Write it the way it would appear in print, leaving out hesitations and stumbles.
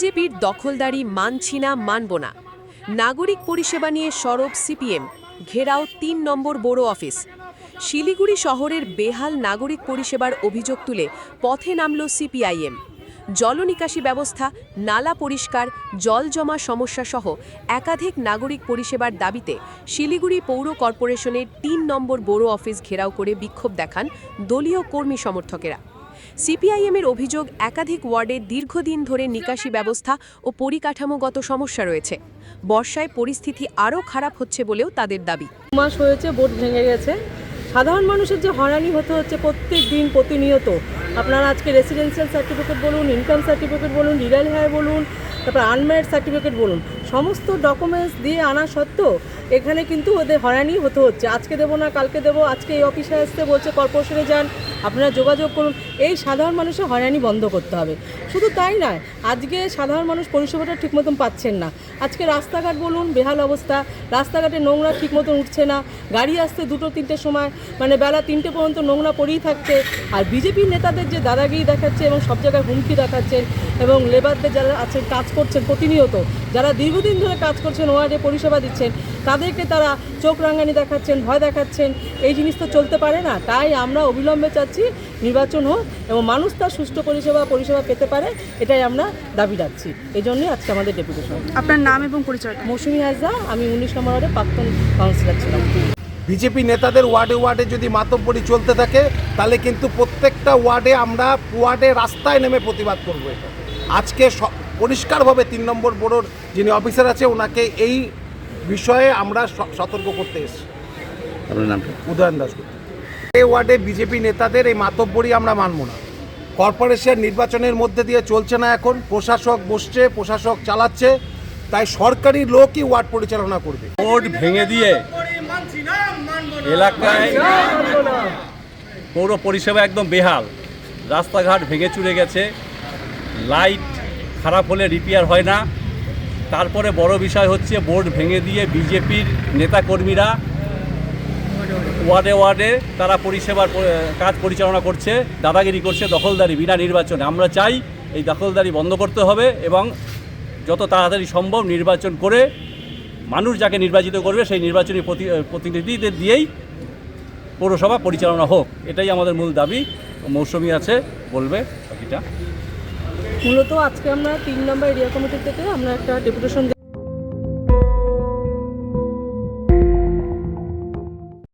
বিজেপির দখলদারি মানছি না মানব না। নাগরিক পরিষেবা নিয়ে সরব সিপিএম, ঘেরাও ৩ নম্বর বড় অফিস। শিলিগুড়ি শহরের বেহাল নাগরিক পরিষেবার অভিযোগ তুলে পথে নামল সিপিআইএম। জলনিকাশি ব্যবস্থা, নালা পরিষ্কার, জল জমা সমস্যা সহ একাধিক নাগরিক পরিষেবার দাবিতে শিলিগুড়ি পৌর কর্পোরেশনের ৩ নম্বর বড় অফিস ঘেরাও করে বিক্ষোভ দেখান দলীয় কর্মী সমর্থকেরা। সিপিআইএমের অভিযোগ, একাধিক ওয়ার্ডে দীর্ঘদিন ধরে নিকাশি ব্যবস্থা ও পরিকাঠামোগত সমস্যা রয়েছে। বর্ষায় পরিস্থিতি আরও খারাপ হচ্ছে বলেও তাদের দাবি। মাস হয়েছে, বোট ভেঙে গেছে। সাধারণ মানুষের যে হয়রানি হতে হচ্ছে প্রত্যেক দিন প্রতিনিয়ত, আপনারা আজকে রেসিডেন্সিয়াল সার্টিফিকেট বলুন, ইনকাম সার্টিফিকেট বলুন, রিরাল হেয়ার বলুন, তারপর আনম্যারিড সার্টিফিকেট বলুন, সমস্ত ডকুমেন্টস দিয়ে আনা সত্ত্বেও এখানে কিন্তু ওদের হয়রানি হতে হচ্ছে। আজকে দেবো না, কালকে দেবো, আজকে এই অফিসে আসতে বলছে কর্পোরেশনে যান, আপনারা যোগাযোগ করুন। এই সাধারণ মানুষের হয়রানি বন্ধ করতে হবে। শুধু তাই নয়, আজকে সাধারণ মানুষ পরিষেবাটা ঠিক মতন পাচ্ছেন না। আজকে রাস্তাঘাট বলুন, বেহাল অবস্থা, রাস্তাঘাটে নোংরা ঠিক মতন উঠছে না, গাড়ি আসতে 2-3টের সময় বেলা 3টে পর্যন্ত নোংরা পড়েই থাকছে। আর বিজেপির নেতাদের যে দাদাগিরি দেখাচ্ছে এবং সব জায়গায় হুমকি দেখাচ্ছেন, এবং লেবারদের যারা আছেন কাজ করছেন প্রতিনিয়ত, যারা দীর্ঘদিন ধরে কাজ করছেন, ওয়ার্ডে পরিষেবা দিচ্ছেন, তাদেরকে তারা চোখ রাঙানি দেখাচ্ছেন, ভয় দেখাচ্ছেন। এই জিনিস তো চলতে পারে না। তাই আমরা অবিলম্বে চাচ্ছি নির্বাচন হোক এবং মানুষ তার সুষ্ঠু পরিষেবা পেতে পারে, এটাই আমরা দাবি রাখছি। এই জন্যই আজকে আমাদের ডেপুটেশন। আপনার নাম এবং পরিচয়? মৌসুমী হাজরা, আমি 19 নম্বর ওয়ার্ডে প্রাক্তন কাউন্সিলর ছিলাম। বিজেপি নেতাদের ওয়ার্ডে ওয়ার্ডে যদি মাতব্বরি চলতে থাকে, তাহলে কিন্তু প্রত্যেকটা ওয়ার্ডে আমরা রাস্তায় নেমে প্রতিবাদ করব। আজকে পরিষ্কারভাবে 3 নম্বর বোর্ডের যিনি অফিসার আছে, ওনাকে এই বিষয়ে আমরা সতর্ক করতে এসেছি। আপনার নামটা? উদয়ন দাশগুপ্ত। এই ওয়ার্ডে বিজেপি নেতাদের এই মাতব্বরি আমরা মানব না। কর্পোরেশন নির্বাচনের মধ্যে দিয়ে চলছে না, এখন প্রশাসক বসছে, প্রশাসক চালাচ্ছে, তাই সরকারি লোকই ওয়ার্ড পরিচালনা করবে। বোর্ড ভেঙে দিয়ে এলাকায় পৌর পরিষেবা একদম বেহাল। রাস্তাঘাট ভেঙে চুরে গেছে, লাইট খারাপ হলে রিপেয়ার হয় না। তারপরে বড় বিষয় হচ্ছে, বোর্ড ভেঙে দিয়ে বিজেপির নেতাকর্মীরা ওয়ার্ডে ওয়ার্ডে তারা পরিষেবার কাজ পরিচালনা করছে, দাদাগিরি করছে, দখলদারি বিনা নির্বাচনে। আমরা চাই এই দখলদারি বন্ধ করতে হবে এবং যত তাড়াতাড়ি সম্ভব নির্বাচন করে মানুষ যাকে নির্বাচিত করবে সেই নির্বাচনী প্রতিনিধিদের দিয়েই পৌরসভা পরিচালনা হোক। এটাই আমাদের মূল দাবি। মৌসুমী আছে, বলবে বাকিটা। মূলত আজকে আমরা 3 নম্বর এরিয়া কমিটি থেকে আমরা একটা ডেপুটেশন